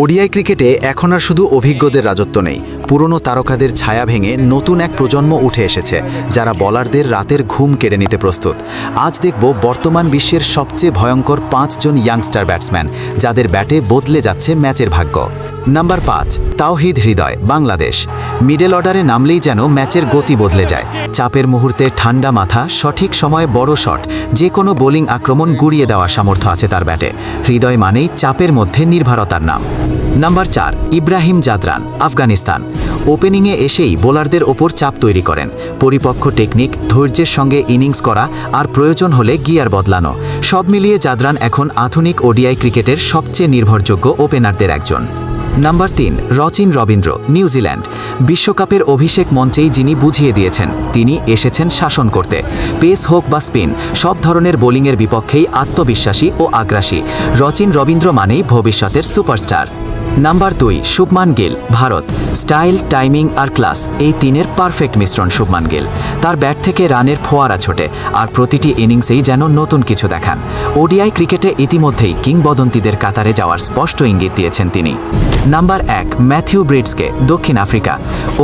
ODI ক্রিকেটে এখন আর শুধু অভিজ্ঞদের রাজত্ব নেই, পুরনো তারকাদের ছায়া ভেঙে নতুন এক প্রজন্ম উঠে এসেছে, যারা বলারদের রাতের ঘুম কেড়ে নিতে প্রস্তুত। আজ দেখব বর্তমান বিশ্বের সবচেয়ে ভয়ঙ্কর 5 জন ইয়াংস্টার ব্যাটসম্যান, যাদের ব্যাটে বদলে যাচ্ছে ম্যাচের ভাগ্য। নাম্বার 5, তাওহিদ হৃদয়, বাংলাদেশ। মিডল অর্ডারে নামলেই যেন ম্যাচের গতি বদলে যায়। চাপের মুহূর্তে ঠান্ডা মাথা, সঠিক সময়ে বড় শট, যে কোনো বোলিং আক্রমণ গুড়িয়ে দেওয়ার সামর্থ্য আছে তার ব্যাটে। হৃদয় মানেই চাপের মধ্যে নির্ভরতার নাম। নাম্বার 4, ইব্রাহিম জাদরান, আফগানিস্তান। ওপেনিংয়ে এসেই বোলারদের ওপর চাপ তৈরি করেন। পরিপক্ক টেকনিক, ধৈর্যের সঙ্গে ইনিংস করা আর প্রয়োজন হলে গিয়ার বদলানো, সব মিলিয়ে জাদরান এখন আধুনিক ওডিআই ক্রিকেটের সবচেয়ে নির্ভরযোগ্য ওপেনারদের একজন। Number 3, Rachin Rabindra, New Zealand. বিশ্বকাপের অভিষেক মঞ্চেই যিনি বুঝিয়ে দিয়েছেন তিনি এসেছেন শাসন করতে। পেস হোক বা স্পিন, সব ধরনের বোলিংয়ের বিপক্ষেই আত্মবিশ্বাসী ও আগ্রাসী। রচিন রবীন্দ্র মানেই ভবিষ্যতের superstar. Number 2, Shubman Gill, Bharat. Style, timing আর ক্লাস, এই তিনের পারফেক্ট মিশ্রণ শুভমান গিল। তার ব্যাট থেকে রানের ফোয়ারা ছোটে, আর প্রতিটি ইনিংসেই যেন নতুন কিছু দেখান। ওডিআই ক্রিকেটে ইতিমধ্যেই কিংবদন্তিদের কাতারে যাওয়ার স্পষ্ট ইঙ্গিত দিয়েছেন তিনি। নাম্বার 1, ম্যাথিউ ব্রিডসকে, দক্ষিণ আফ্রিকা।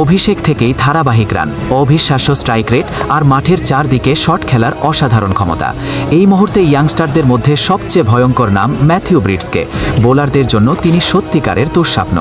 অভিষেক থেকেই ধারাবাহিক রান, অবিশ্বাস্য স্ট্রাইক রেট আর মাঠের চারদিকে শট খেলার অসাধারণ ক্ষমতা। এই মুহূর্তে ইয়াংস্টারদের মধ্যে সবচেয়ে ভয়ঙ্কর নাম ম্যাথিউ ব্রিডসকে। বোলারদের জন্য তিনি সত্যিকারের দুঃস্বপ্ন।